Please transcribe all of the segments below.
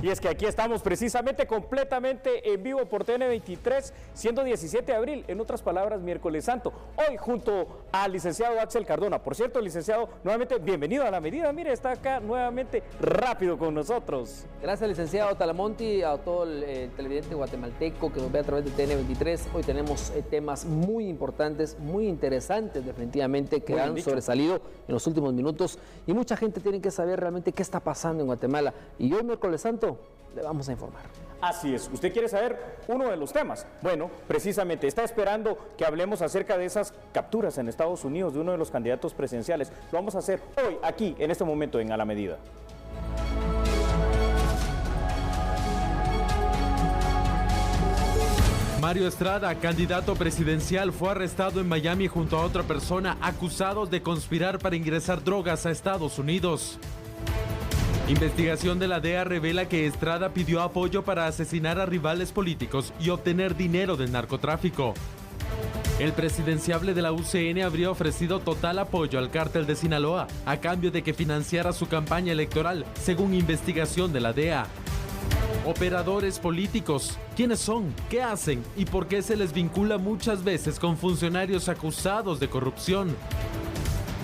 Y es que aquí estamos precisamente completamente en vivo por TN23, siendo 17 de abril, en otras palabras, miércoles santo. Hoy junto al licenciado Axel Cardona. Por cierto, licenciado, nuevamente bienvenido a La Medida. Mire, está acá nuevamente rápido con nosotros. Gracias, licenciado Talamonti, a todo el televidente guatemalteco que nos ve a través de TN23. Hoy tenemos temas muy importantes, muy interesantes, definitivamente, que han sobresalido en los últimos minutos. Y mucha gente tiene que saber realmente qué está pasando en Guatemala. Y hoy, miércoles santo, le vamos a informar. Así es, usted quiere saber uno de los temas. Bueno, precisamente está esperando que hablemos acerca de esas capturas en Estados Unidos de uno de los candidatos presidenciales. Lo vamos a hacer hoy, aquí, en este momento, en A la Medida. Mario Estrada, candidato presidencial, fue arrestado en Miami junto a otra persona acusados de conspirar para ingresar drogas a Estados Unidos. Investigación de la DEA revela que Estrada pidió apoyo para asesinar a rivales políticos y obtener dinero del narcotráfico. El presidenciable de la UCN habría ofrecido total apoyo al cártel de Sinaloa a cambio de que financiara su campaña electoral, según investigación de la DEA. Operadores políticos, ¿quiénes son? ¿Qué hacen? ¿Y por qué se les vincula muchas veces con funcionarios acusados de corrupción?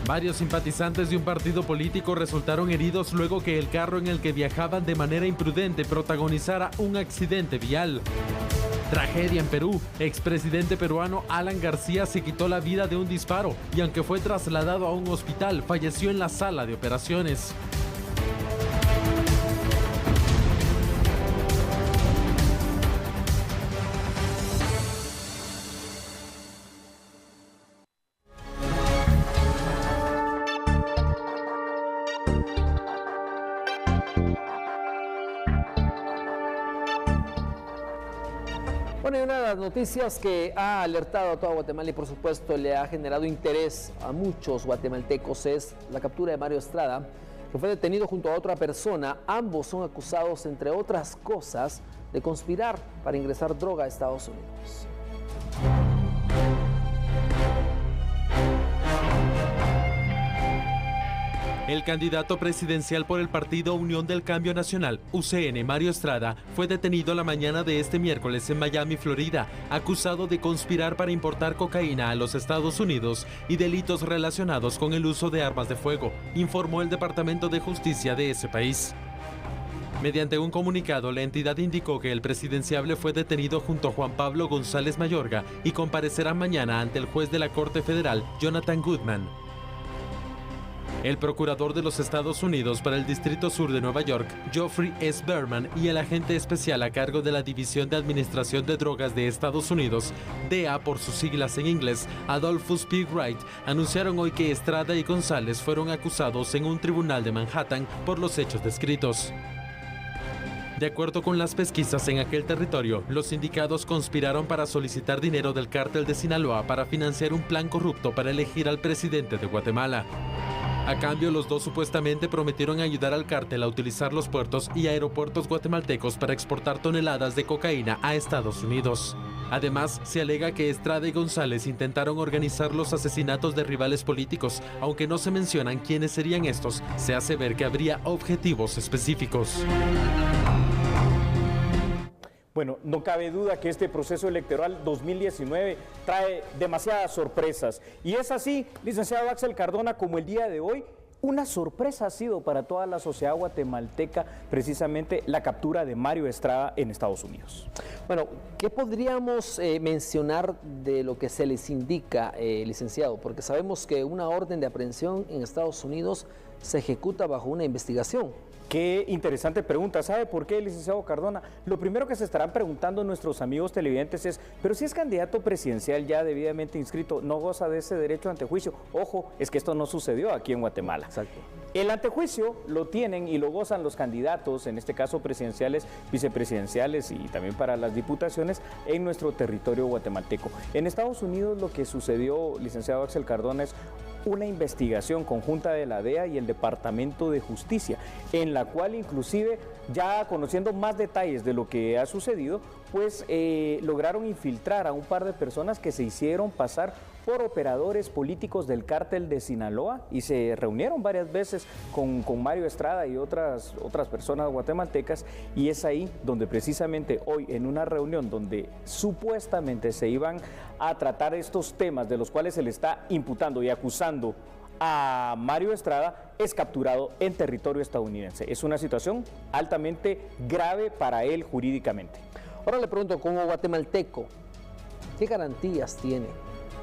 Varios simpatizantes de un partido político resultaron heridos luego que el carro en el que viajaban de manera imprudente protagonizara un accidente vial. Tragedia en Perú. Expresidente peruano Alan García se quitó la vida de un disparo y aunque fue trasladado a un hospital, falleció en la sala de operaciones. Bueno, y una de las noticias que ha alertado a toda Guatemala y por supuesto le ha generado interés a muchos guatemaltecos es la captura de Mario Estrada, que fue detenido junto a otra persona. Ambos son acusados, entre otras cosas, de conspirar para ingresar droga a Estados Unidos. El candidato presidencial por el partido Unión del Cambio Nacional, UCN, Mario Estrada, fue detenido la mañana de este miércoles en Miami, Florida, acusado de conspirar para importar cocaína a los Estados Unidos y delitos relacionados con el uso de armas de fuego, informó el Departamento de Justicia de ese país. Mediante un comunicado, la entidad indicó que el presidenciable fue detenido junto a Juan Pablo González Mayorga y comparecerá mañana ante el juez de la Corte Federal, Jonathan Goodman. El procurador de los Estados Unidos para el Distrito Sur de Nueva York, Geoffrey S. Berman, y el agente especial a cargo de la División de Administración de Drogas de Estados Unidos, DEA por sus siglas en inglés, Adolphus P. Wright, anunciaron hoy que Estrada y González fueron acusados en un tribunal de Manhattan por los hechos descritos. De acuerdo con las pesquisas en aquel territorio, los indicados conspiraron para solicitar dinero del cártel de Sinaloa para financiar un plan corrupto para elegir al presidente de Guatemala. A cambio, los dos supuestamente prometieron ayudar al cártel a utilizar los puertos y aeropuertos guatemaltecos para exportar toneladas de cocaína a Estados Unidos. Además, se alega que Estrada y González intentaron organizar los asesinatos de rivales políticos. Aunque no se mencionan quiénes serían estos, se hace ver que habría objetivos específicos. Bueno, no cabe duda que este proceso electoral 2019 trae demasiadas sorpresas. Y es así, licenciado Axel Cardona, como el día de hoy, una sorpresa ha sido para toda la sociedad guatemalteca precisamente la captura de Mario Estrada en Estados Unidos. Bueno, ¿qué podríamos mencionar de lo que se les indica, licenciado? Porque sabemos que una orden de aprehensión en Estados Unidos se ejecuta bajo una investigación. Qué interesante pregunta. ¿Sabe por qué, licenciado Cardona? Lo primero que se estarán preguntando nuestros amigos televidentes es, pero si es candidato presidencial ya debidamente inscrito, ¿no goza de ese derecho ante juicio? Ojo, es que esto no sucedió aquí en Guatemala. Exacto. El antejuicio lo tienen y lo gozan los candidatos, en este caso presidenciales, vicepresidenciales y también para las diputaciones en nuestro territorio guatemalteco. En Estados Unidos lo que sucedió, licenciado Axel Cardona, es una investigación conjunta de la DEA y el Departamento de Justicia, en la cual inclusive, ya conociendo más detalles de lo que ha sucedido, pues lograron infiltrar a un par de personas que se hicieron pasar por operadores políticos del cártel de Sinaloa y se reunieron varias veces con Mario Estrada y otras personas guatemaltecas, y es ahí donde precisamente hoy en una reunión donde supuestamente se iban a tratar estos temas de los cuales se le está imputando y acusando a Mario Estrada, es capturado en territorio estadounidense. Es una situación altamente grave para él jurídicamente. Ahora le pregunto, como guatemalteco, ¿qué garantías tiene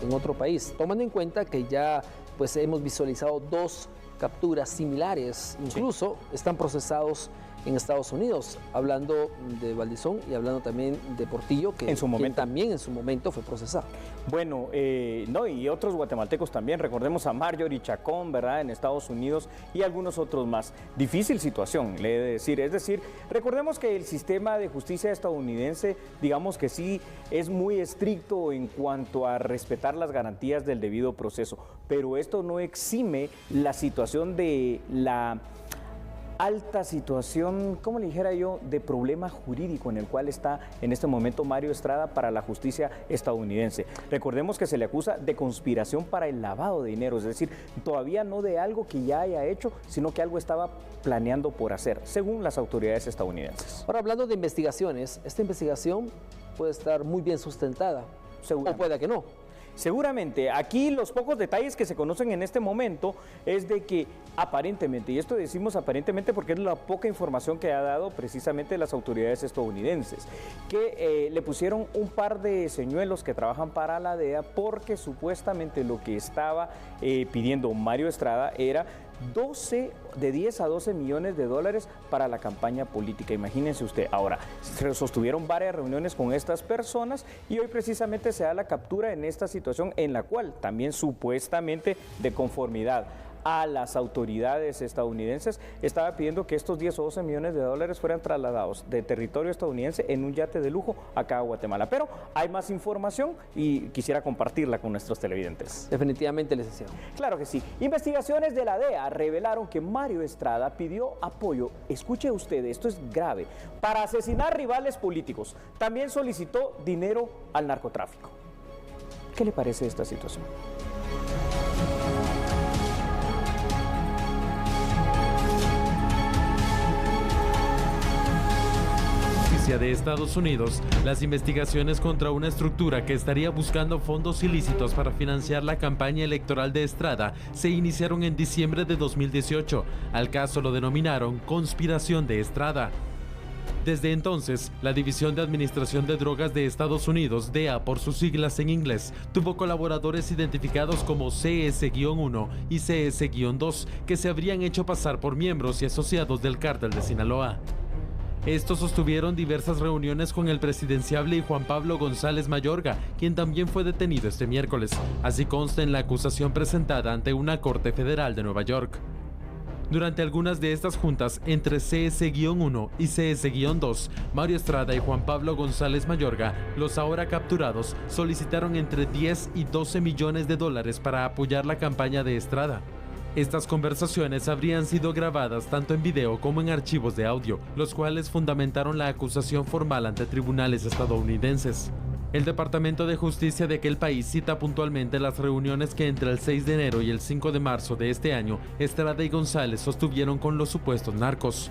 en otro país? Tomando en cuenta que ya pues hemos visualizado 2 capturas similares, incluso están procesados en Estados Unidos, hablando de Valdizón y hablando también de Portillo, que también en su momento fue procesado. Bueno, no, y otros guatemaltecos también, recordemos a Marjorie Chacón, ¿verdad?, en Estados Unidos y algunos otros más. Difícil situación, le he de decir, es decir, recordemos que el sistema de justicia estadounidense, digamos que sí, es muy estricto en cuanto a respetar las garantías del debido proceso, pero esto no exime la situación de la alta situación, como le dijera yo, de problema jurídico en el cual está en este momento Mario Estrada para la justicia estadounidense. Recordemos que se le acusa de conspiración para el lavado de dinero, es decir, todavía no de algo que ya haya hecho, sino que algo estaba planeando por hacer, según las autoridades estadounidenses. Ahora, hablando de investigaciones, esta investigación puede estar muy bien sustentada, o puede que no. Seguramente, aquí los pocos detalles que se conocen en este momento es de que aparentemente, y esto decimos aparentemente porque es la poca información que ha dado precisamente las autoridades estadounidenses, que le pusieron un par de señuelos que trabajan para la DEA porque supuestamente lo que estaba pidiendo Mario Estrada era de 10 a 12 millones de dólares para la campaña política. Imagínense usted. Ahora, se sostuvieron varias reuniones con estas personas y hoy precisamente se da la captura en esta situación en la cual también supuestamente de conformidad a las autoridades estadounidenses estaba pidiendo que estos 10 o 12 millones de dólares fueran trasladados de territorio estadounidense en un yate de lujo acá a Guatemala. Pero hay más información y quisiera compartirla con nuestros televidentes. Definitivamente, licenciado. Claro que sí. Investigaciones de la DEA revelaron que Mario Estrada pidió apoyo, escuche usted, esto es grave, para asesinar rivales políticos. También solicitó dinero al narcotráfico. ¿Qué le parece esta situación? De Estados Unidos, las investigaciones contra una estructura que estaría buscando fondos ilícitos para financiar la campaña electoral de Estrada se iniciaron en diciembre de 2018. Al caso lo denominaron Conspiración de Estrada. Desde entonces, la División de Administración de Drogas de Estados Unidos, DEA por sus siglas en inglés, tuvo colaboradores identificados como CS-1 y CS-2 que se habrían hecho pasar por miembros y asociados del cártel de Sinaloa. Estos sostuvieron diversas reuniones con el presidenciable y Juan Pablo González Mayorga, quien también fue detenido este miércoles. Así consta en la acusación presentada ante una corte federal de Nueva York. Durante algunas de estas juntas entre CS-1 y CS-2, Mario Estrada y Juan Pablo González Mayorga, los ahora capturados, solicitaron entre 10 y 12 millones de dólares para apoyar la campaña de Estrada. Estas conversaciones habrían sido grabadas tanto en video como en archivos de audio, los cuales fundamentaron la acusación formal ante tribunales estadounidenses. El Departamento de Justicia de aquel país cita puntualmente las reuniones que entre el 6 de enero y el 5 de marzo de este año, Estrada y González sostuvieron con los supuestos narcos.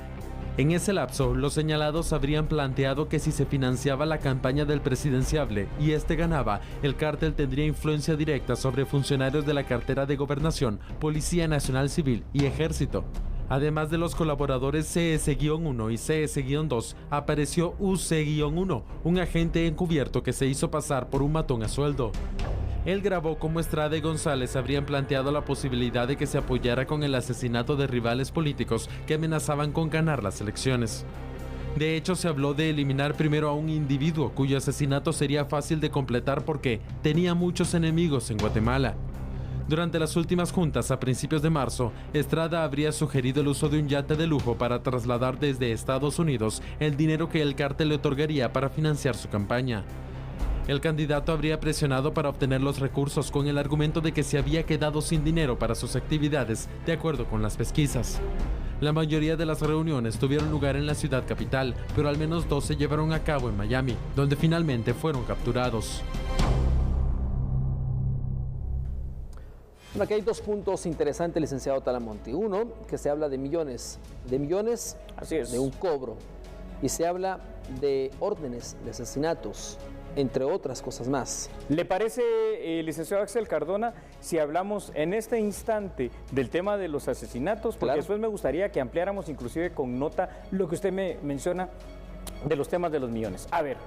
En ese lapso, los señalados habrían planteado que si se financiaba la campaña del presidenciable y este ganaba, el cártel tendría influencia directa sobre funcionarios de la cartera de Gobernación, Policía Nacional Civil y Ejército. Además de los colaboradores CS-1 y CS-2, apareció UC-1, un agente encubierto que se hizo pasar por un matón a sueldo. Él grabó cómo Estrada y González habrían planteado la posibilidad de que se apoyara con el asesinato de rivales políticos que amenazaban con ganar las elecciones. De hecho, se habló de eliminar primero a un individuo cuyo asesinato sería fácil de completar porque tenía muchos enemigos en Guatemala. Durante las últimas juntas a principios de marzo, Estrada habría sugerido el uso de un yate de lujo para trasladar desde Estados Unidos el dinero que el cártel le otorgaría para financiar su campaña. El candidato habría presionado para obtener los recursos con el argumento de que se había quedado sin dinero para sus actividades, de acuerdo con las pesquisas. La mayoría de las reuniones tuvieron lugar en la ciudad capital, pero al menos 2 se llevaron a cabo en Miami, donde finalmente fueron capturados. Bueno, aquí hay dos puntos interesantes, licenciado Talamonte. Uno, que se habla de millones, Así es. de un cobro, y se habla de órdenes de asesinatos, entre otras cosas más. ¿Le parece, licenciado Axel Cardona, si hablamos en este instante del tema de los asesinatos? Porque Claro. después me gustaría que ampliáramos inclusive con nota lo que usted me menciona de los temas de los millones. A ver,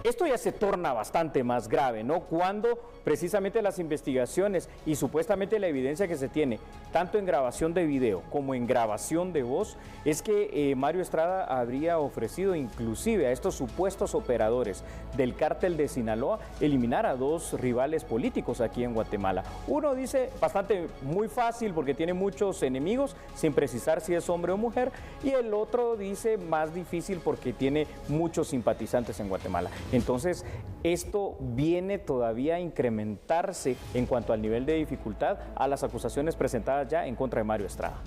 esto ya se torna bastante más grave, ¿no? Cuando precisamente las investigaciones y supuestamente la evidencia que se tiene, tanto en grabación de video como en grabación de voz, es que Mario Estrada habría ofrecido inclusive a estos supuestos operadores del cártel de Sinaloa eliminar a dos rivales políticos aquí en Guatemala. Uno dice bastante muy fácil porque tiene muchos enemigos, sin precisar si es hombre o mujer, y el otro dice más difícil porque tiene muchos simpatizantes en Guatemala. Entonces, esto viene todavía a incrementarse en cuanto al nivel de dificultad a las acusaciones presentadas ya en contra de Mario Estrada.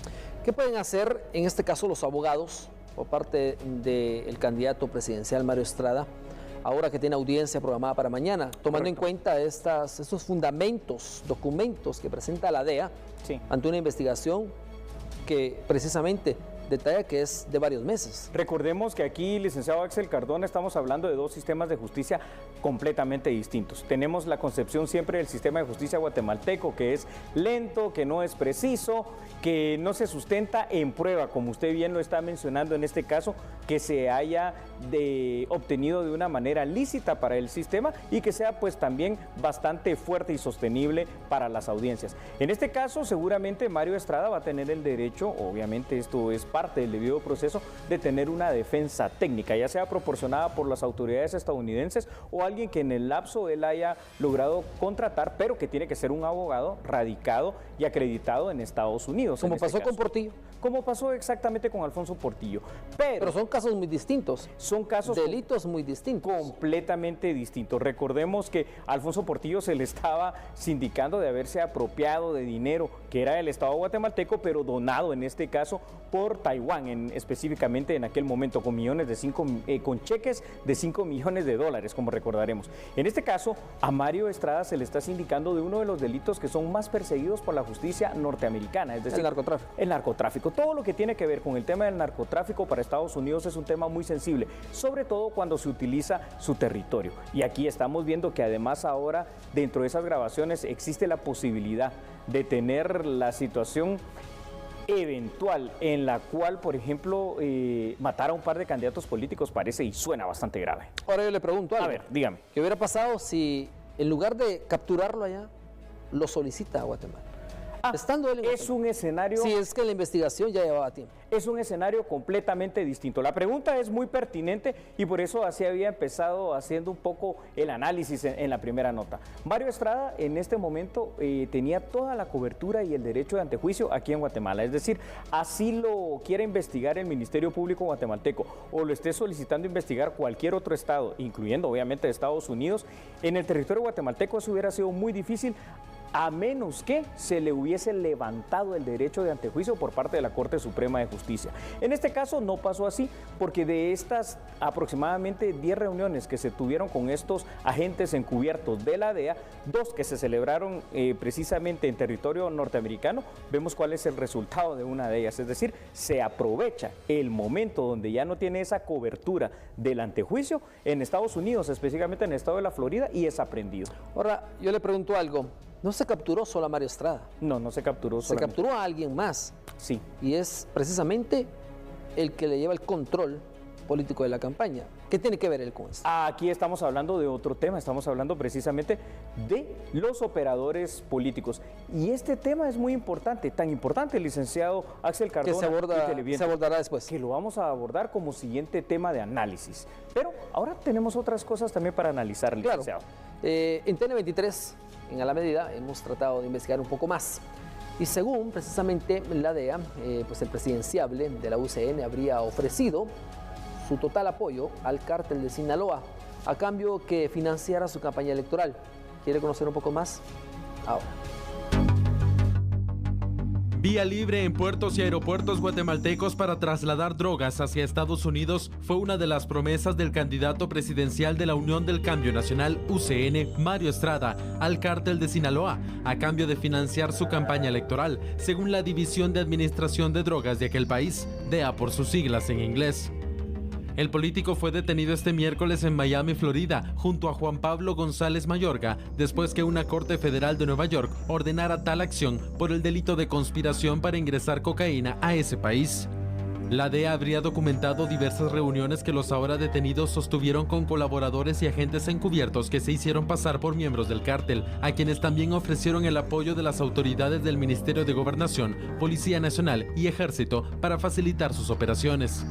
¿Qué pueden hacer en este caso los abogados por parte del candidato presidencial Mario Estrada, ahora que tiene audiencia programada para mañana, tomando en cuenta estos fundamentos, documentos que presenta la DEA Sí. ante una investigación que precisamente detalla que es de varios meses? Recordemos que aquí, licenciado Axel Cardona, estamos hablando de dos sistemas de justicia completamente distintos. Tenemos la concepción siempre del sistema de justicia guatemalteco, que es lento, que no es preciso, que no se sustenta en prueba, como usted bien lo está mencionando en este caso, que se haya obtenido de una manera lícita para el sistema y que sea pues también bastante fuerte y sostenible para las audiencias. En este caso, seguramente Mario Estrada va a tener el derecho, obviamente esto es parte del debido proceso, de tener una defensa técnica, ya sea proporcionada por las autoridades estadounidenses o alguien que en el lapso él haya logrado contratar, pero que tiene que ser un abogado radicado y acreditado en Estados Unidos. Como en este pasó con caso. Portillo. Como pasó exactamente con Alfonso Portillo. Pero son casos muy distintos, son casos delitos muy distintos. completamente distintos. Recordemos que a Alfonso Portillo se le estaba sindicando de haberse apropiado de dinero que era del Estado guatemalteco, pero donado en este caso por Taiwán, específicamente en aquel momento, con con cheques de 5 millones de dólares, como recordaremos. En este caso, a Mario Estrada se le está sindicando de uno de los delitos que son más perseguidos por la justicia norteamericana, es decir, El narcotráfico. El narcotráfico. Todo lo que tiene que ver con el tema del narcotráfico para Estados Unidos es un tema muy sensible, sobre todo cuando se utiliza su territorio. Y aquí estamos viendo que además ahora dentro de esas grabaciones existe la posibilidad de tener la situación eventual en la cual, por ejemplo, matar a un par de candidatos políticos parece y suena bastante grave. Ahora yo le pregunto algo. A ver, dígame. ¿Qué hubiera pasado si en lugar de capturarlo allá, lo solicita a Guatemala? Estando él en Es Guatemala. un escenario... Si es que la investigación ya llevaba tiempo. Es un escenario completamente distinto. La pregunta es muy pertinente y por eso así había empezado haciendo un poco el análisis en la primera nota. Mario Estrada en este momento tenía toda la cobertura y el derecho de antejuicio aquí en Guatemala. Es decir, así lo quiere investigar el Ministerio Público guatemalteco o lo esté solicitando investigar cualquier otro estado, incluyendo obviamente Estados Unidos. En el territorio guatemalteco eso hubiera sido muy difícil, a menos que se le hubiese levantado el derecho de antejuicio por parte de la Corte Suprema de Justicia. En este caso no pasó así, porque de estas aproximadamente 10 reuniones que se tuvieron con estos agentes encubiertos de la DEA, 2 que se celebraron precisamente en territorio norteamericano, vemos cuál es el resultado de una de ellas, es decir, se aprovecha el momento donde ya no tiene esa cobertura del antejuicio en Estados Unidos, específicamente en el estado de la Florida, y es aprendido. Ahora, yo le pregunto algo. No se capturó solo a Mario Estrada. No se capturó Se solamente. capturó a alguien más. Sí. Y es precisamente el que le lleva el control político de la campaña. ¿Qué tiene que ver él con eso? Aquí estamos hablando de otro tema, estamos hablando precisamente de los operadores políticos. Y este tema es muy importante, tan importante, licenciado Axel Cardona. Que se abordará después. Que lo vamos a abordar como siguiente tema de análisis. Pero ahora tenemos otras cosas también para analizar, Claro. licenciado. En TN23, en A la Medida, hemos tratado de investigar un poco más. Y según precisamente la DEA, pues el presidenciable de la UCN habría ofrecido su total apoyo al cártel de Sinaloa a cambio que financiara su campaña electoral. ¿Quiere conocer un poco más? Ahora. Vía libre en puertos y aeropuertos guatemaltecos para trasladar drogas hacia Estados Unidos fue una de las promesas del candidato presidencial de la Unión del Cambio Nacional, UCN, Mario Estrada, al cártel de Sinaloa, a cambio de financiar su campaña electoral, según la División de Administración de Drogas de aquel país, DEA por sus siglas en inglés. El político fue detenido este miércoles en Miami, Florida, junto a Juan Pablo González Mayorga, después que una corte federal de Nueva York ordenara tal acción por el delito de conspiración para ingresar cocaína a ese país. La DEA habría documentado diversas reuniones que los ahora detenidos sostuvieron con colaboradores y agentes encubiertos que se hicieron pasar por miembros del cártel, a quienes también ofrecieron el apoyo de las autoridades del Ministerio de Gobernación, Policía Nacional y Ejército para facilitar sus operaciones.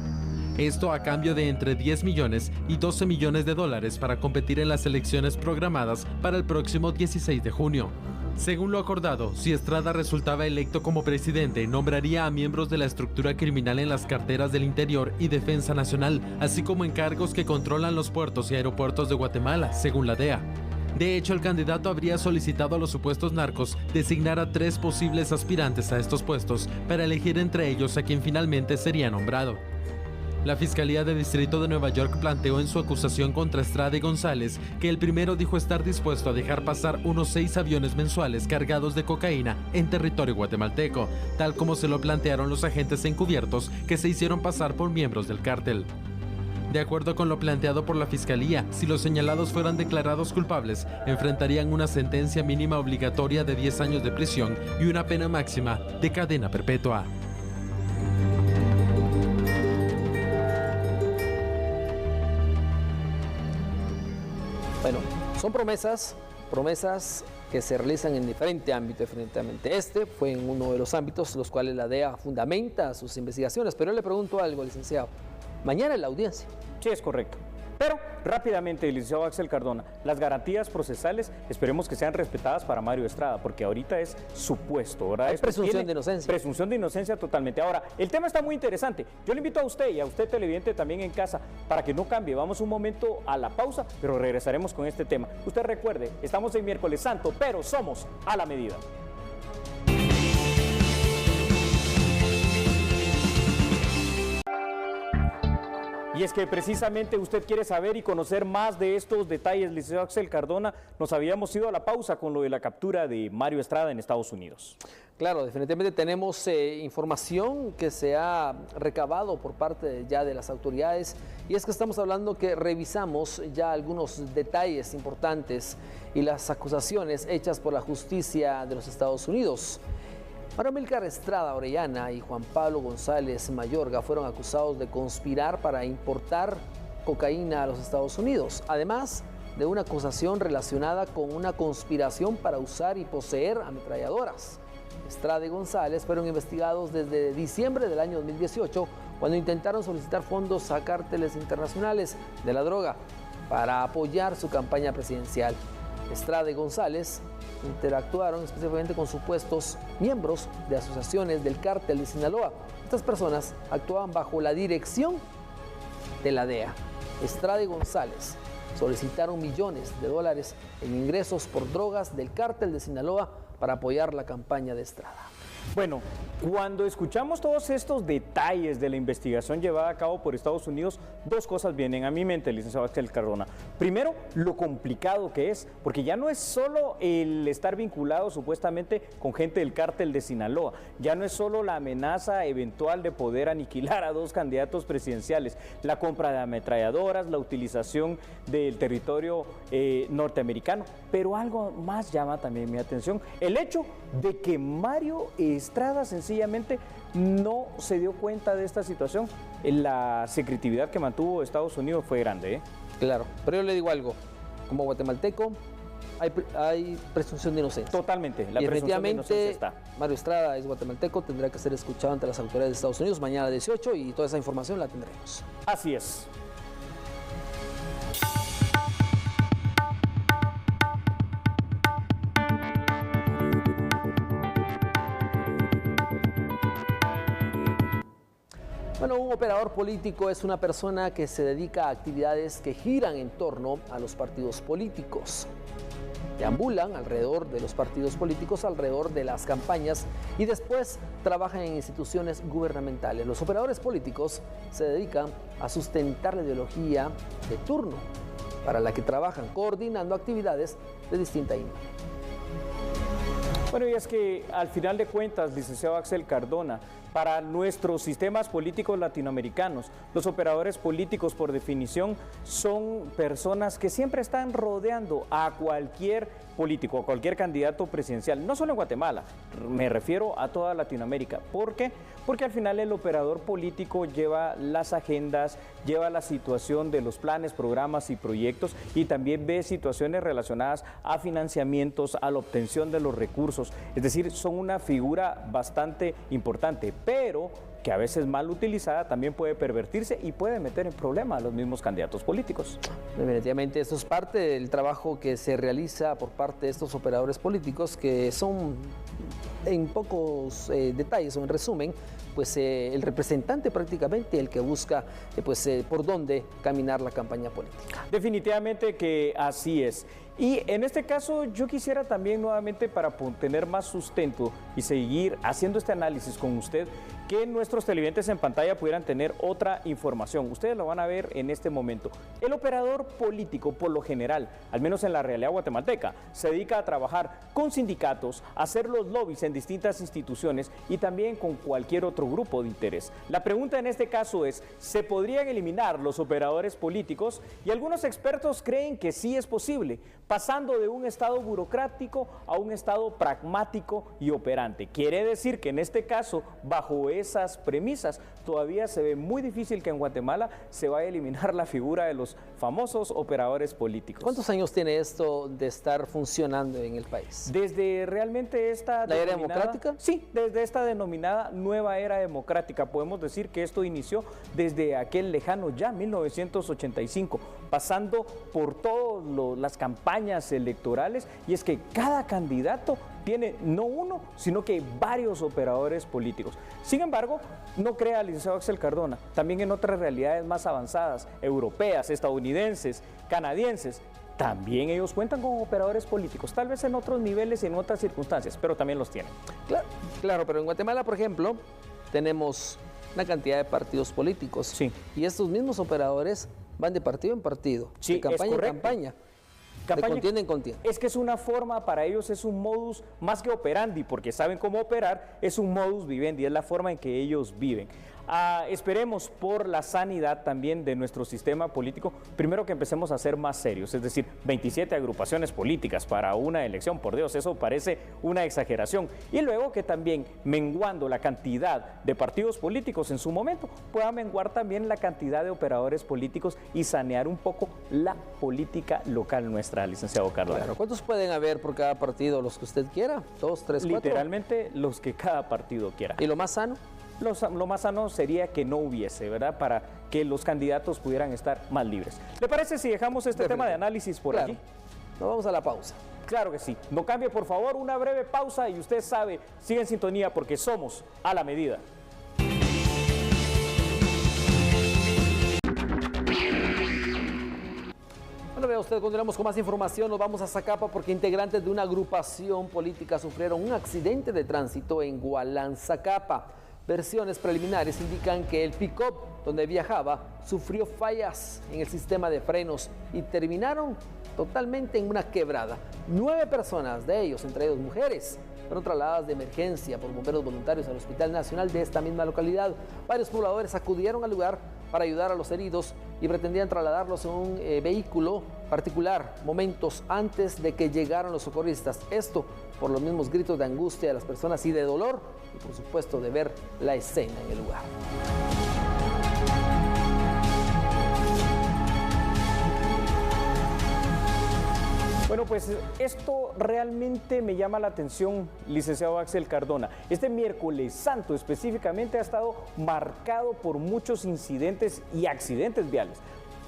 Esto a cambio de entre 10 millones y 12 millones de dólares para competir en las elecciones programadas para el próximo 16 de junio. Según lo acordado, si Estrada resultaba electo como presidente, nombraría a miembros de la estructura criminal en las carteras del Interior y Defensa Nacional, así como en cargos que controlan los puertos y aeropuertos de Guatemala, según la DEA. De hecho, el candidato habría solicitado a los supuestos narcos designar a 3 posibles aspirantes a estos puestos para elegir entre ellos a quien finalmente sería nombrado. La Fiscalía de Distrito de Nueva York planteó en su acusación contra Estrada y González que el primero dijo estar dispuesto a dejar pasar unos 6 aviones mensuales cargados de cocaína en territorio guatemalteco, tal como se lo plantearon los agentes encubiertos que se hicieron pasar por miembros del cártel. De acuerdo con lo planteado por la Fiscalía, si los señalados fueran declarados culpables, enfrentarían una sentencia mínima obligatoria de 10 años de prisión y una pena máxima de cadena perpetua. Bueno, son promesas que se realizan en diferente ámbito, definitivamente. Este fue en uno de los ámbitos en los cuales la DEA fundamenta sus investigaciones. Pero yo le pregunto algo, licenciado. Mañana es la audiencia. Sí, es correcto. Pero rápidamente, licenciado Axel Cardona, las garantías procesales esperemos que sean respetadas para Mario Estrada, porque ahorita es supuesto, ¿verdad? Hay presunción de inocencia. Presunción de inocencia totalmente. Ahora, el tema está muy interesante. Yo le invito a usted y a usted televidente también en casa para que no cambie. Vamos un momento a la pausa, pero regresaremos con este tema. Usted recuerde, estamos en Miércoles Santo, pero somos a la medida. Y es que precisamente usted quiere saber y conocer más de estos detalles, licenciado Axel Cardona. Nos habíamos ido a la pausa con lo de la captura de Mario Estrada en Estados Unidos. Claro, definitivamente tenemos información que se ha recabado por parte ya de las autoridades, y es que estamos hablando que revisamos ya algunos detalles importantes y las acusaciones hechas por la justicia de los Estados Unidos. Mario Amílcar Estrada Orellana y Juan Pablo González Mayorga fueron acusados de conspirar para importar cocaína a los Estados Unidos, además de una acusación relacionada con una conspiración para usar y poseer ametralladoras. Estrada y González fueron investigados desde diciembre del año 2018, cuando intentaron solicitar fondos a cárteles internacionales de la droga para apoyar su campaña presidencial. Estrada y González interactuaron específicamente con supuestos miembros de asociaciones del cártel de Sinaloa. Estas personas actuaban bajo la dirección de la DEA. Estrada y González solicitaron millones de dólares en ingresos por drogas del cártel de Sinaloa para apoyar la campaña de Estrada. Bueno, cuando escuchamos todos estos detalles de la investigación llevada a cabo por Estados Unidos, 2 cosas vienen a mi mente, licenciado Axel Cardona. Primero, lo complicado que es, porque ya no es solo el estar vinculado supuestamente con gente del cártel de Sinaloa, ya no es solo la amenaza eventual de poder aniquilar a 2 candidatos presidenciales, la compra de ametralladoras, la utilización del territorio norteamericano, pero algo más llama también mi atención, el hecho de que Mario Estrada sencillamente no se dio cuenta de esta situación. La secretividad que mantuvo Estados Unidos fue grande, ¿eh? Claro, pero yo le digo algo, como guatemalteco hay presunción de inocencia. Totalmente, la presunción de inocencia está. Mario Estrada es guatemalteco, tendrá que ser escuchado ante las autoridades de Estados Unidos mañana 18, y toda esa información la tendremos. Así es. Bueno, un operador político es una persona que se dedica a actividades que giran en torno a los partidos políticos. deambulan alrededor de los partidos políticos, alrededor de las campañas y después trabajan en instituciones gubernamentales. Los operadores políticos se dedican a sustentar la ideología de turno para la que trabajan, coordinando actividades de distinta índole. Bueno, y es que al final de cuentas, licenciado Axel Cardona, para nuestros sistemas políticos latinoamericanos, los operadores políticos, por definición, son personas que siempre están rodeando a cualquier político, a cualquier candidato presidencial, no solo en Guatemala, me refiero a toda Latinoamérica. ¿Por qué? Porque al final el operador político lleva las agendas, lleva la situación de los planes, programas y proyectos y también ve situaciones relacionadas a financiamientos, a la obtención de los recursos. Es decir, son una figura bastante importante, pero que a veces mal utilizada también puede pervertirse y puede meter en problemas a los mismos candidatos políticos. Definitivamente, esto es parte del trabajo que se realiza por parte de estos operadores políticos, que son en pocos detalles o en resumen, pues el representante prácticamente el que busca por dónde caminar la campaña política. Definitivamente que así es. Y en este caso yo quisiera también nuevamente, para tener más sustento y seguir haciendo este análisis con usted, que nuestros televidentes en pantalla pudieran tener otra información. Ustedes lo van a ver en este momento. El operador político, por lo general, al menos en la realidad guatemalteca, se dedica a trabajar con sindicatos, a hacer los lobbies en distintas instituciones y también con cualquier otro grupo de interés. La pregunta en este caso es, ¿se podrían eliminar los operadores políticos? Y algunos expertos creen que sí es posible, pasando de un estado burocrático a un estado pragmático y operante. Quiere decir que en este caso, bajo esas premisas, todavía se ve muy difícil que en Guatemala se vaya a eliminar la figura de los famosos operadores políticos. ¿Cuántos años tiene esto de estar funcionando en el país? Desde realmente esta... ¿La era democrática? Sí, desde esta denominada nueva era democrática. Podemos decir que esto inició desde aquel lejano ya 1985, pasando por todas las campañas electorales, y es que cada candidato tiene no uno, sino que varios operadores políticos. Sin embargo, no crea, licenciado Axel Cardona, también en otras realidades más avanzadas, europeas, estadounidenses, canadienses, también ellos cuentan con operadores políticos, tal vez en otros niveles y en otras circunstancias, pero también los tienen. Claro, pero en Guatemala, por ejemplo, tenemos una cantidad de partidos políticos. Sí. Y estos mismos operadores van de partido en partido, sí, de campaña en campaña. De contienda en contienda. Es que es una forma, para ellos es un modus más que operandi, porque saben cómo operar, es un modus vivendi, es la forma en que ellos viven. Esperemos por la sanidad también de nuestro sistema político, primero que empecemos a ser más serios, es decir, 27 agrupaciones políticas para una elección, por Dios, eso parece una exageración. Y luego que también, menguando la cantidad de partidos políticos en su momento, pueda menguar también la cantidad de operadores políticos y sanear un poco la política local nuestra, licenciado Carlos. Claro, ¿cuántos pueden haber por cada partido? Los que usted quiera, 2, 3, 4. Literalmente los que cada partido quiera. ¿Y lo más sano? Lo más sano sería que no hubiese, ¿verdad? Para que los candidatos pudieran estar más libres. ¿Le parece si dejamos este tema de análisis por aquí? Nos vamos a la pausa. Claro que sí. No cambie, por favor, una breve pausa y usted sabe, sigue en sintonía porque somos a la medida. Bueno, vea usted, continuamos con más información. Nos vamos a Zacapa porque integrantes de una agrupación política sufrieron un accidente de tránsito en Gualán, Zacapa. Versiones preliminares indican que el pick-up donde viajaba sufrió fallas en el sistema de frenos y terminaron totalmente en una quebrada. 9 personas, de ellos, entre ellos mujeres, fueron trasladadas de emergencia por bomberos voluntarios al Hospital Nacional de esta misma localidad. Varios pobladores acudieron al lugar para ayudar a los heridos y pretendían trasladarlos en un vehículo particular momentos antes de que llegaran los socorristas. Esto por los mismos gritos de angustia de las personas y de dolor y por supuesto de ver la escena en el lugar. Bueno, pues esto realmente me llama la atención, licenciado Axel Cardona. Este miércoles santo específicamente ha estado marcado por muchos incidentes y accidentes viales.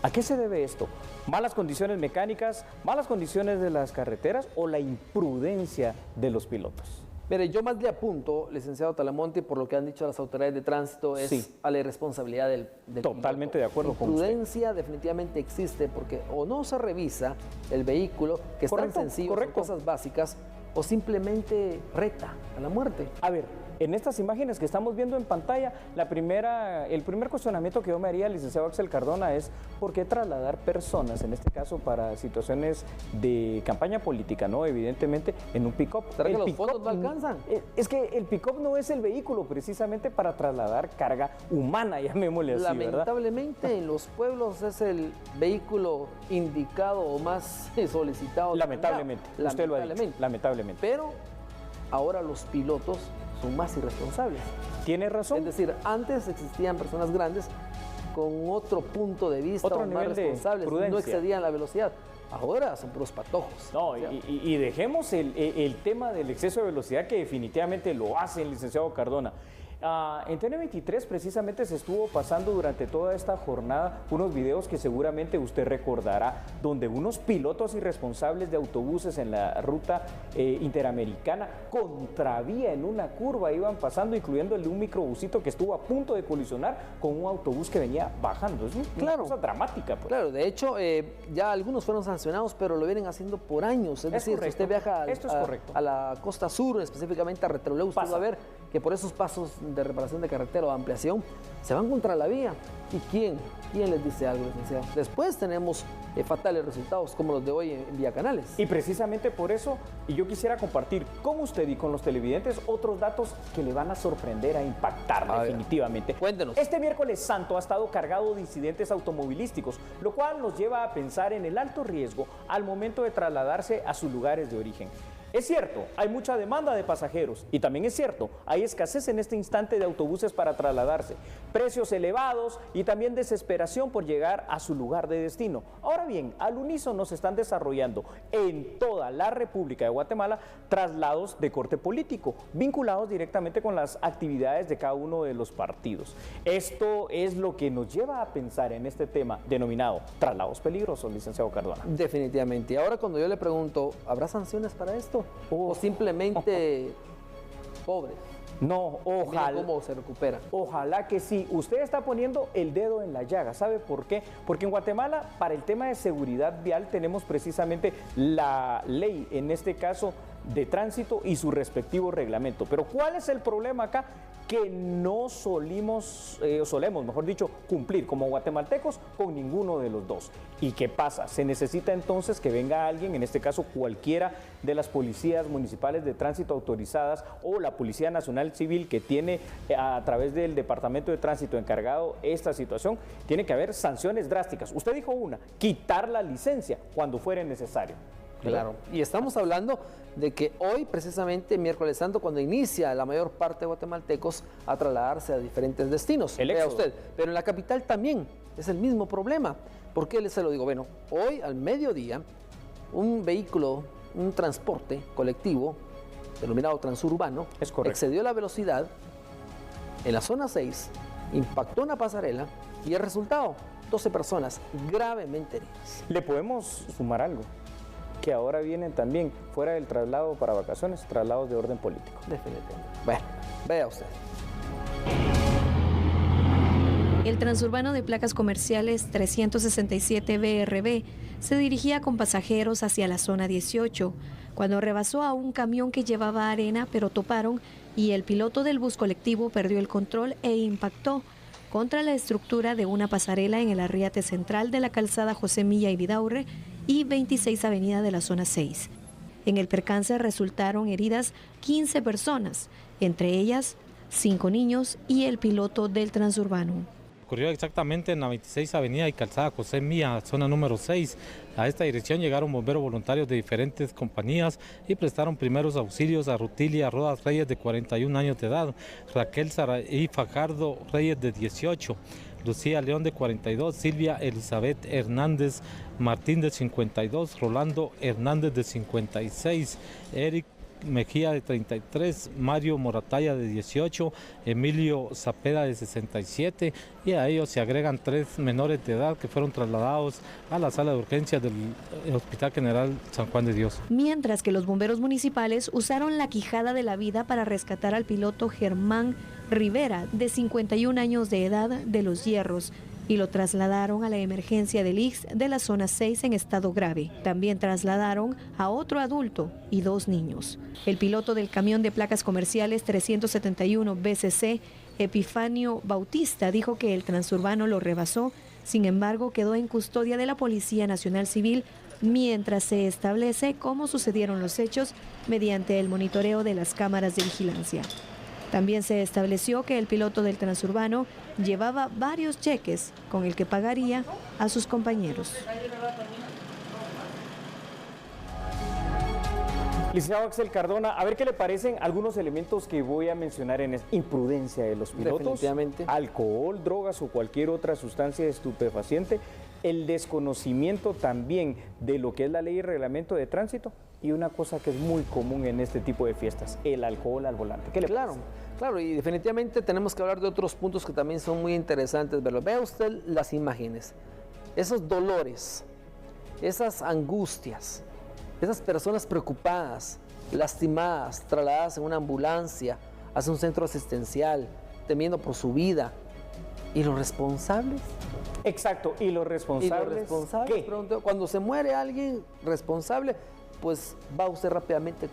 ¿A qué se debe esto? ¿Malas condiciones mecánicas, malas condiciones de las carreteras o la imprudencia de los pilotos? Mire, yo más le apunto, licenciado Talamonte, por lo que han dicho las autoridades de tránsito, es Sí. a la irresponsabilidad del Totalmente piloto. de acuerdo con usted. Imprudencia definitivamente existe porque o no se revisa el vehículo, que es tan Correcto, sencillo, son correcto. cosas básicas, o simplemente reta a la muerte. A ver, en estas imágenes que estamos viendo en pantalla, el primer cuestionamiento que yo me haría, licenciado Axel Cardona, es ¿por qué trasladar personas, en este caso para situaciones de campaña política, ¿no? Evidentemente, en un pick-up? ¿Será que El los pick-up, fondos no alcanzan? Es que el pick-up no es el vehículo precisamente para trasladar carga humana, llamémosle así, ¿verdad? Lamentablemente en los pueblos es el vehículo indicado o más solicitado. Lamentablemente, usted lo ha dicho, lamentablemente. Pero ahora los pilotos son más irresponsables. ¿Tiene razón? Es decir, antes existían personas grandes con otro punto de vista, Otro o más nivel de responsables, no prudencia. excedían la velocidad. Ahora son puros patojos. No, O sea, y dejemos el tema del exceso de velocidad, que definitivamente lo hace el licenciado Cardona. En TN23 precisamente se estuvo pasando durante toda esta jornada unos videos que seguramente usted recordará, donde unos pilotos irresponsables de autobuses en la ruta interamericana, contravía en una curva, iban pasando, incluyendo el de un microbusito que estuvo a punto de colisionar con un autobús que venía bajando. Es una cosa dramática, pues. Claro, de hecho, ya algunos fueron sancionados, pero lo vienen haciendo por años. Es decir, correcto. si usted viaja Esto es correcto. a la costa sur, específicamente a Retroleu, usted Pasa. va a ver que por esos pasos de reparación de carretera o ampliación se van contra la vía. ¿Y quién? ¿Quién les dice algo, licenciado? Después tenemos fatales resultados como los de hoy en Vía Canales. Y precisamente por eso, y yo quisiera compartir con usted y con los televidentes otros datos que le van a sorprender, a impactar A ver, definitivamente. cuéntenos. Este miércoles santo ha estado cargado de incidentes automovilísticos, lo cual nos lleva a pensar en el alto riesgo al momento de trasladarse a sus lugares de origen. Es cierto, hay mucha demanda de pasajeros y también es cierto, hay escasez en este instante de autobuses para trasladarse, precios elevados y también desesperación por llegar a su lugar de destino. Ahora bien, al unísono se están desarrollando en toda la República de Guatemala traslados de corte político, vinculados directamente con las actividades de cada uno de los partidos. Esto es lo que nos lleva a pensar en este tema denominado traslados peligrosos, licenciado Cardona. Definitivamente. Y ahora cuando yo le pregunto, ¿habrá sanciones para esto? ¿O simplemente pobre? No, Mira ojalá. cómo se recupera. Ojalá que sí. Usted está poniendo el dedo en la llaga. ¿Sabe por qué? Porque en Guatemala, para el tema de seguridad vial, tenemos precisamente la ley, en este caso, de tránsito y su respectivo reglamento. Pero ¿cuál es el problema acá? Que no solemos, mejor dicho, cumplir como guatemaltecos con ninguno de los dos. ¿Y qué pasa? Se necesita entonces que venga alguien, en este caso cualquiera de las policías municipales de tránsito autorizadas o la Policía Nacional Civil que tiene a través del Departamento de Tránsito encargado esta situación, tiene que haber sanciones drásticas. Usted dijo una, quitar la licencia cuando fuere necesario. Claro. Y estamos hablando de que hoy, precisamente, miércoles santo, cuando inicia la mayor parte de guatemaltecos a trasladarse a diferentes destinos. El Vea éxodo. usted. Pero en la capital también es el mismo problema. ¿Por qué se lo digo? Bueno, hoy al mediodía, un vehículo, un transporte colectivo, denominado transurbano, Es correcto. excedió la velocidad en la zona 6, impactó una pasarela y el resultado, 12 personas gravemente heridas. Le podemos sumar algo, que ahora vienen también, fuera del traslado para vacaciones, traslados de orden político. Definitivamente. Bueno, vea usted. El transurbano de placas comerciales 367 BRB se dirigía con pasajeros hacia la zona 18, cuando rebasó a un camión que llevaba arena, pero toparon y el piloto del bus colectivo perdió el control e impactó contra la estructura de una pasarela en el arriate central de la calzada José Milla y Vidaurre y 26 Avenida de la zona 6. En el percance resultaron heridas 15 personas, entre ellas 5 niños y el piloto del transurbano. Ocurrió exactamente en la 26 Avenida y Calzada José Mía, zona número 6. A esta dirección llegaron bomberos voluntarios de diferentes compañías y prestaron primeros auxilios a Rutilia Rodas Reyes, de 41 años de edad, Raquel Saraí Fajardo Reyes, de 18, Lucía León, de 42, Silvia Elizabeth Hernández Martín, de 52, Rolando Hernández, de 56, Eric Mejía de 33, Mario Morataya de 18, Emilio Zapeda de 67 y a ellos se agregan 3 menores de edad que fueron trasladados a la sala de urgencias del Hospital General San Juan de Dios. Mientras que los bomberos municipales usaron la quijada de la vida para rescatar al piloto Germán Rivera, de 51 años de edad, de Los Hierros, y lo trasladaron a la emergencia del ICS de la zona 6 en estado grave. También trasladaron a otro adulto y 2 niños. El piloto del camión de placas comerciales 371 BCC, Epifanio Bautista, dijo que el transurbano lo rebasó, sin embargo quedó en custodia de la Policía Nacional Civil mientras se establece cómo sucedieron los hechos mediante el monitoreo de las cámaras de vigilancia. También se estableció que el piloto del transurbano llevaba varios cheques con el que pagaría a sus compañeros. Licenciado Axel Cardona, a ver qué le parecen algunos elementos que voy a mencionar en imprudencia de los pilotos. Definitivamente. Alcohol, drogas o cualquier otra sustancia estupefaciente. El desconocimiento también de lo que es la ley y reglamento de tránsito. Y una cosa que es muy común en este tipo de fiestas, el alcohol al volante. ¿Qué le parece? Claro, y definitivamente tenemos que hablar de otros puntos que también son muy interesantes verlos. Vea usted las imágenes, esos dolores, esas angustias, esas personas preocupadas, lastimadas, trasladadas en una ambulancia hacia un centro asistencial, temiendo por su vida. ¿Y los responsables? Exacto, ¿y los responsables? ¿Qué? Cuando se muere alguien responsable, pues va usted rápidamente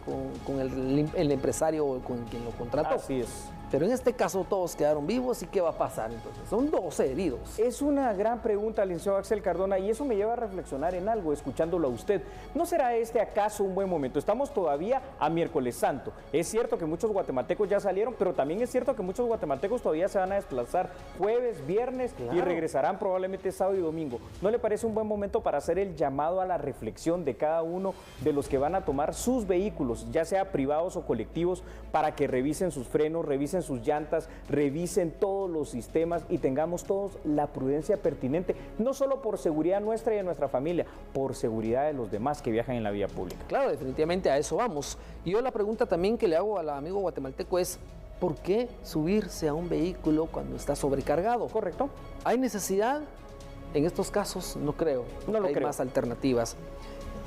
con el empresario o con quien lo contrató. Así es. Pero en este caso todos quedaron vivos, ¿y qué va a pasar entonces? Son 12 heridos. Es una gran pregunta, licenciado Axel Cardona, y eso me lleva a reflexionar en algo, escuchándolo a usted. ¿No será este acaso un buen momento? Estamos todavía a miércoles santo. Es cierto que muchos guatemaltecos ya salieron, pero también es cierto que muchos guatemaltecos todavía se van a desplazar jueves, viernes y regresarán probablemente sábado y domingo. ¿No le parece un buen momento para hacer el llamado a la reflexión de cada uno de los que van a tomar sus vehículos, ya sea privados o colectivos, para que revisen sus frenos, revisen sus llantas, revisen todos los sistemas y tengamos todos la prudencia pertinente, no solo por seguridad nuestra y de nuestra familia, por seguridad de los demás que viajan en la vía pública? Claro, definitivamente a eso vamos. Y yo la pregunta también que le hago al amigo guatemalteco es, ¿por qué subirse a un vehículo cuando está sobrecargado? ¿Correcto? ¿Hay necesidad? En estos casos no creo. No lo hay creo. Más alternativas.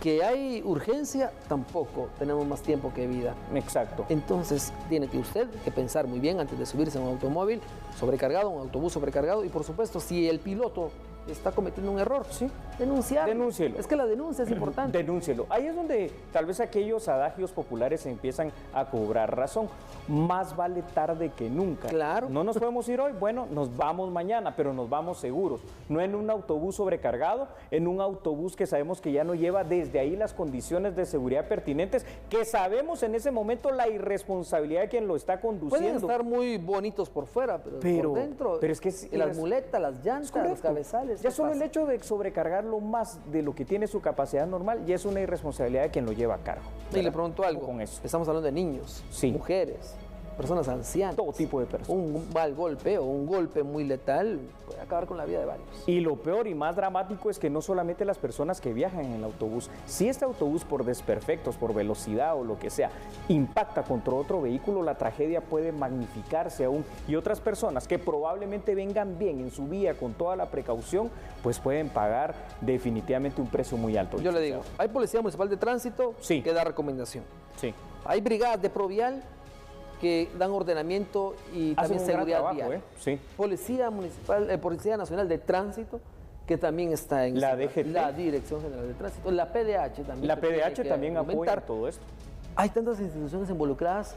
Que hay urgencia, tampoco. Tenemos más tiempo que vida. Exacto. Entonces, tiene que usted que pensar muy bien antes de subirse a un automóvil sobrecargado, un autobús sobrecargado, y por supuesto, si el piloto está cometiendo un error, sí, denunciar. Denúncielo. Es que la denuncia es importante. Denúncielo. Ahí es donde tal vez aquellos adagios populares empiezan a cobrar razón. Más vale tarde que nunca. Claro. No nos podemos ir hoy, bueno, nos vamos mañana, pero nos vamos seguros. No en un autobús sobrecargado, en un autobús que sabemos que ya no lleva desde ahí las condiciones de seguridad pertinentes, que sabemos en ese momento la irresponsabilidad de quien lo está conduciendo. Pueden estar muy bonitos por fuera, pero por dentro, pero es que las muletas, las llantas, los cabezales. Ya solo el hecho de sobrecargarlo más de lo que tiene su capacidad normal ya es una irresponsabilidad de quien lo lleva a cargo. Y le pregunto algo, con eso. Estamos hablando de niños, mujeres, personas ancianas. Todo tipo de personas. Un mal golpe o un golpe muy letal puede acabar con la vida de varios. Y lo peor y más dramático es que no solamente las personas que viajan en el autobús, si este autobús por desperfectos, por velocidad o lo que sea, impacta contra otro vehículo, la tragedia puede magnificarse aún. Y otras personas que probablemente vengan bien en su vía con toda la precaución, pues pueden pagar definitivamente un precio muy alto. Yo le digo, hay Policía Municipal de Tránsito que da recomendación. Sí. Hay brigadas de Provial que dan ordenamiento y también seguridad vial. Sí. Policía Municipal, Policía Nacional de Tránsito, que también está en la DGT, la Dirección General de Tránsito, la PDH también. La PDH también apoya todo esto. Hay tantas instituciones involucradas,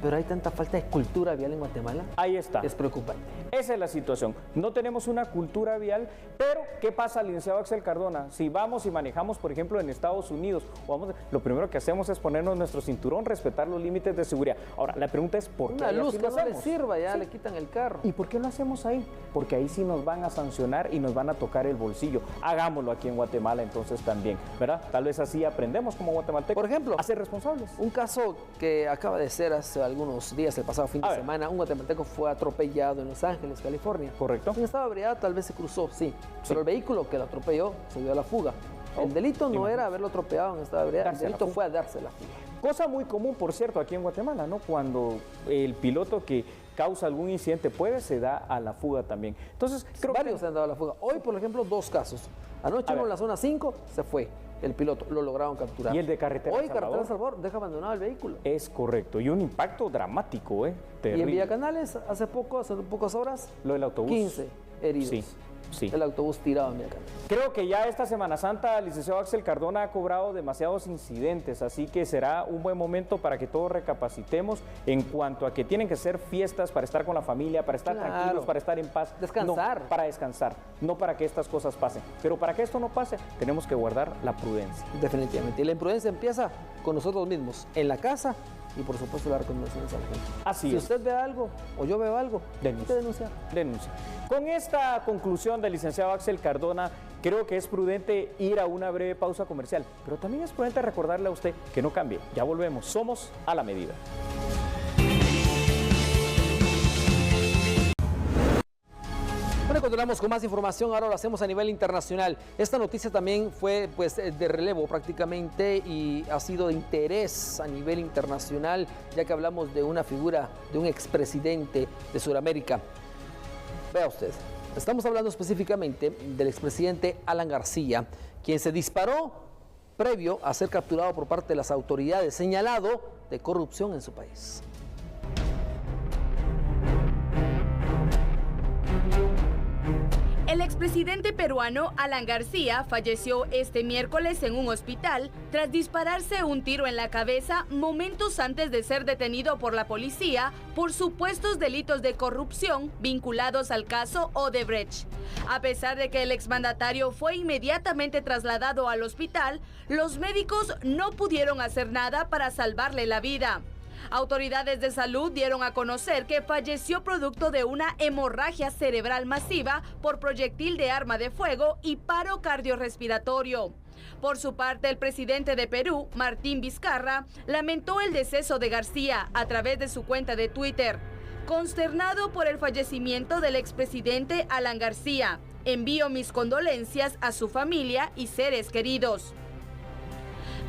pero hay tanta falta de cultura vial en Guatemala. Ahí está. Es preocupante. Esa es la situación. No tenemos una cultura vial, pero ¿qué pasa, licenciado Axel Cardona? Si vamos y manejamos, por ejemplo, en Estados Unidos, lo primero que hacemos es ponernos nuestro cinturón, respetar los límites de seguridad. Ahora, la pregunta es ¿por qué? Una luz que no le sirva, ya le quitan el carro. ¿Y por qué lo hacemos ahí? Porque ahí sí nos van a sancionar y nos van a tocar el bolsillo. Hagámoslo aquí en Guatemala entonces también, ¿verdad? Tal vez así aprendemos como guatemaltecos. Por ejemplo, a ser responsables. Un caso que acaba de ser hace algunos días, el pasado fin de semana, un guatemalteco fue atropellado en Los Ángeles, California. Correcto. En estado de ebriedad tal vez se cruzó, sí, pero el vehículo que lo atropelló se dio a la fuga. El delito no era haberlo atropellado en estado de ebriedad, el delito fue a darse la fuga. Cosa muy común, por cierto, aquí en Guatemala, ¿no? Cuando el piloto que causa algún incidente se da a la fuga también. Entonces, creo varios se han dado a la fuga. Hoy, por ejemplo, 2 casos. Anoche uno en la zona 5 se fue el piloto, lo lograron capturar. Y el de carretera Hoy carretera Salvador deja abandonado el vehículo. Es correcto, y un impacto dramático, terrible. Y en Villa Canales, hace pocas horas, lo del autobús. 15 heridos. Sí. Sí. El autobús tirado en Villa Canales. Creo que ya esta Semana Santa, el licenciado Axel Cardona ha cobrado demasiados incidentes, así que será un buen momento para que todos recapacitemos en cuanto a que tienen que ser fiestas para estar con la familia, para estar tranquilos, para estar en paz. Descansar. No, para descansar, no para que estas cosas pasen. Pero para que esto no pase, tenemos que guardar la prudencia. Definitivamente. Y la imprudencia empieza con nosotros mismos, en la casa y por supuesto la recomendación a la gente. Así si es. usted ve algo o yo veo algo, denuncia. Denuncia. Con esta conclusión del licenciado Axel Cardona, creo que es prudente ir a una breve pausa comercial, pero también es prudente recordarle a usted que no cambie. Ya volvemos. Somos a la medida. Bueno, continuamos con más información, ahora lo hacemos a nivel internacional. Esta noticia también fue de relevo prácticamente y ha sido de interés a nivel internacional, ya que hablamos de una figura, de un expresidente de Sudamérica. Vea usted, estamos hablando específicamente del expresidente Alan García, quien se disparó previo a ser capturado por parte de las autoridades, señalado de corrupción en su país. El expresidente peruano Alan García falleció este miércoles en un hospital tras dispararse un tiro en la cabeza momentos antes de ser detenido por la policía por supuestos delitos de corrupción vinculados al caso Odebrecht. A pesar de que el exmandatario fue inmediatamente trasladado al hospital, los médicos no pudieron hacer nada para salvarle la vida. Autoridades de salud dieron a conocer que falleció producto de una hemorragia cerebral masiva por proyectil de arma de fuego y paro cardiorrespiratorio. Por su parte, el presidente de Perú, Martín Vizcarra, lamentó el deceso de García a través de su cuenta de Twitter. Consternado por el fallecimiento del expresidente Alan García, envío mis condolencias a su familia y seres queridos.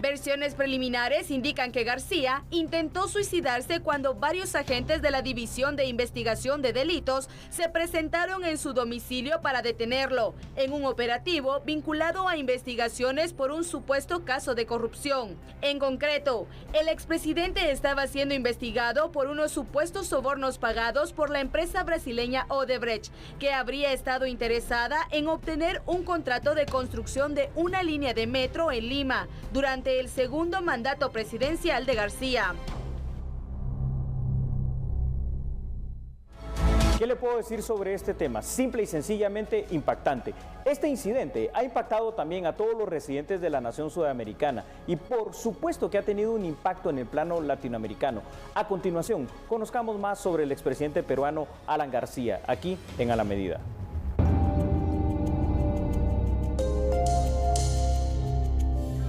Versiones preliminares indican que García intentó suicidarse cuando varios agentes de la División de Investigación de Delitos se presentaron en su domicilio para detenerlo, en un operativo vinculado a investigaciones por un supuesto caso de corrupción. En concreto, el expresidente estaba siendo investigado por unos supuestos sobornos pagados por la empresa brasileña Odebrecht, que habría estado interesada en obtener un contrato de construcción de una línea de metro en Lima durante el segundo mandato presidencial de García. ¿Qué le puedo decir sobre este tema? Simple y sencillamente impactante. Este incidente ha impactado también a todos los residentes de la nación sudamericana y por supuesto que ha tenido un impacto en el plano latinoamericano. A continuación, conozcamos más sobre el expresidente peruano Alan García, aquí en A la Medida.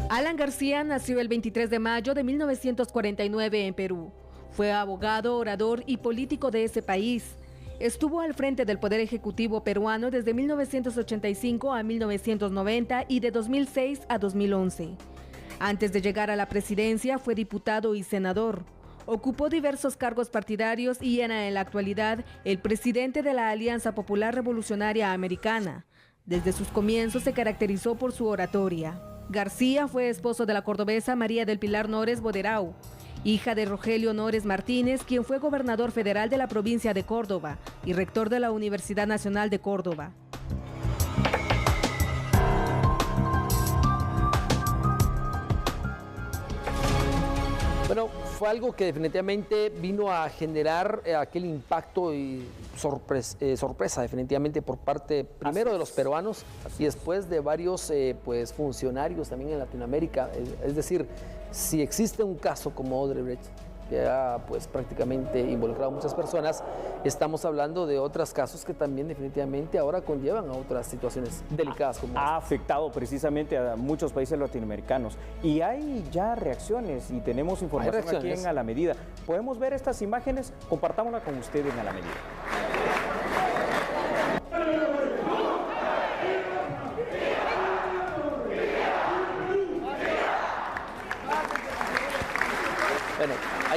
Alan García nació el 23 de mayo de 1949 en Perú. Fue abogado, orador y político de ese país. Estuvo al frente del Poder Ejecutivo peruano desde 1985 a 1990 y de 2006 a 2011. Antes de llegar a la presidencia fue diputado y senador. Ocupó diversos cargos partidarios y era en la actualidad el presidente de la Alianza Popular Revolucionaria Americana. Desde sus comienzos se caracterizó por su oratoria. García fue esposo de la cordobesa María del Pilar Nores Boderau, hija de Rogelio Nores Martínez, quien fue gobernador federal de la provincia de Córdoba y rector de la Universidad Nacional de Córdoba. Bueno, fue algo que definitivamente vino a generar aquel impacto y sorpresa definitivamente por parte primero de los peruanos y después de varios funcionarios también en Latinoamérica. Es decir, si existe un caso como Odebrecht, que ha prácticamente involucrado a muchas personas, estamos hablando de otros casos que también definitivamente ahora conllevan a otras situaciones delicadas como ha afectado precisamente a muchos países latinoamericanos y hay ya reacciones y tenemos información aquí en A la Medida. ¿Podemos ver estas imágenes? Compartámosla con usted en A la Medida.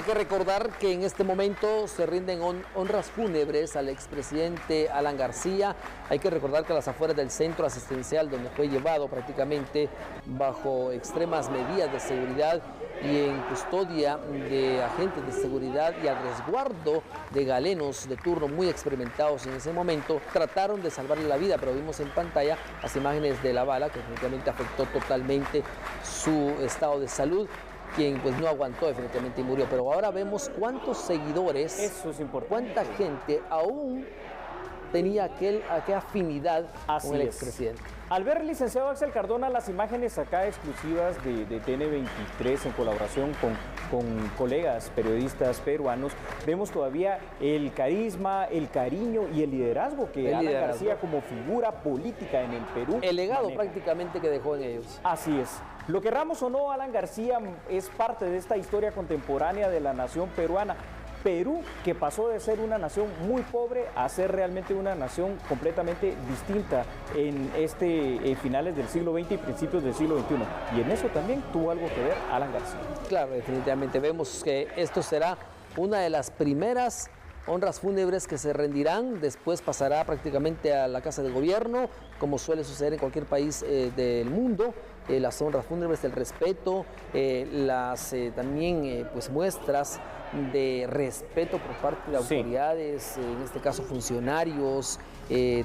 que recordar que en este momento se rinden honras fúnebres al expresidente Alan García. Hay que recordar que a las afueras del centro asistencial, donde fue llevado prácticamente bajo extremas medidas de seguridad y en custodia de agentes de seguridad y al resguardo de galenos de turno muy experimentados en ese momento, trataron de salvarle la vida, pero vimos en pantalla las imágenes de la bala que definitivamente afectó totalmente su estado de salud, quien pues no aguantó definitivamente y murió. Pero ahora vemos cuántos seguidores, eso es importante, cuánta gente aún tenía aquella afinidad con el expresidente. Al ver, licenciado Axel Cardona, las imágenes acá exclusivas de TN23 en colaboración con colegas periodistas peruanos, vemos todavía el carisma, el cariño y el liderazgo que Alan García como figura política en el Perú. El legado maneja prácticamente que dejó en ellos. Así es. Lo querramos o no, Alan García es parte de esta historia contemporánea de la nación peruana. Perú, que pasó de ser una nación muy pobre a ser realmente una nación completamente distinta en finales del siglo XX y principios del siglo XXI. Y en eso también tuvo algo que ver Alan García. Claro, definitivamente vemos que esto será una de las primeras honras fúnebres que se rendirán, después pasará prácticamente a la Casa de Gobierno, como suele suceder en cualquier país del mundo. Las honras fúnebres, el respeto, también pues muestras de respeto por parte de autoridades, en este caso funcionarios,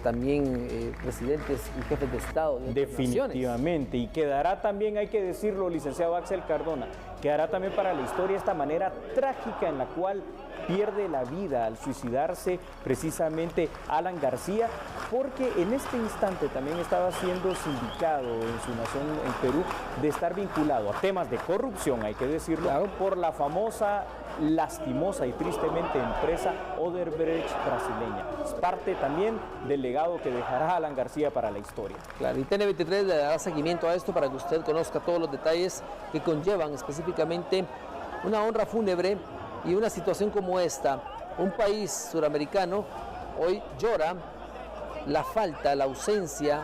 también presidentes y jefes de Estado. Definitivamente, y quedará también, hay que decirlo, licenciado Axel Cardona, quedará también para la historia esta manera trágica en la cual pierde la vida al suicidarse precisamente Alan García, porque en este instante también estaba siendo sindicado en su nación, en Perú, de estar vinculado a temas de corrupción, hay que decirlo, claro, por la famosa, lastimosa y tristemente empresa Odebrecht brasileña. Es parte también del legado que dejará Alan García para la historia. Claro, y TN23 le dará seguimiento a esto para que usted conozca todos los detalles que conllevan específicamente una honra fúnebre y una situación como esta. Un país suramericano hoy llora la falta, la ausencia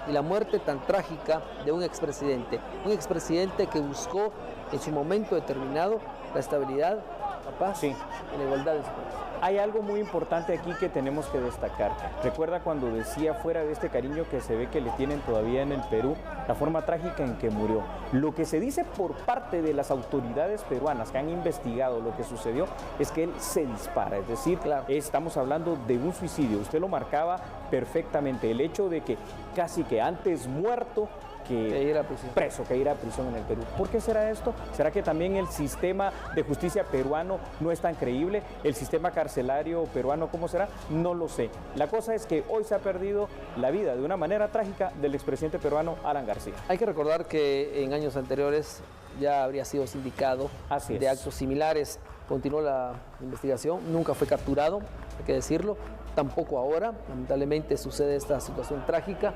y la muerte tan trágica de un expresidente que buscó en su momento determinado la estabilidad, la paz y la igualdad de su país. Hay algo muy importante aquí que tenemos que destacar. Recuerda cuando decía, fuera de este cariño que se ve que le tienen todavía en el Perú, la forma trágica en que murió. Lo que se dice por parte de las autoridades peruanas que han investigado lo que sucedió es que él se dispara, es decir, estamos hablando de un suicidio. Usted lo marcaba perfectamente, el hecho de que casi que antes muerto que ir a prisión. Que ir a prisión en el Perú. ¿Por qué será esto? ¿Será que también el sistema de justicia peruano no es tan creíble? ¿El sistema carcelario peruano cómo será? No lo sé. La cosa es que hoy se ha perdido la vida de una manera trágica del expresidente peruano Alan García. Hay que recordar que en años anteriores ya habría sido sindicado de actos similares. Continuó la investigación, nunca fue capturado, hay que decirlo. Tampoco ahora, lamentablemente sucede esta situación trágica.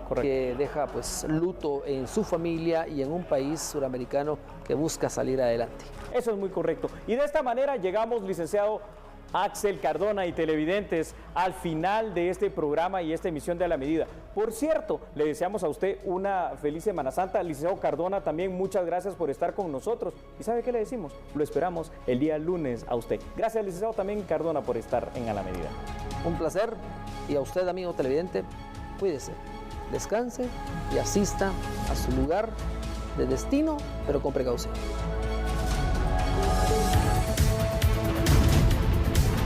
Correcto. Que deja pues luto en su familia y en un país suramericano que busca salir adelante. Eso es muy correcto. Y de esta manera llegamos, licenciado Axel Cardona y televidentes, al final de este programa y esta emisión de A la Medida. Por cierto, le deseamos a usted una feliz Semana Santa. Licenciado Cardona, también muchas gracias por estar con nosotros. ¿Y sabe qué le decimos? Lo esperamos el día lunes a usted. Gracias, licenciado también Cardona, por estar en A la Medida. Un placer. Y a usted, amigo televidente, cuídese, descanse y asista a su lugar de destino, pero con precaución.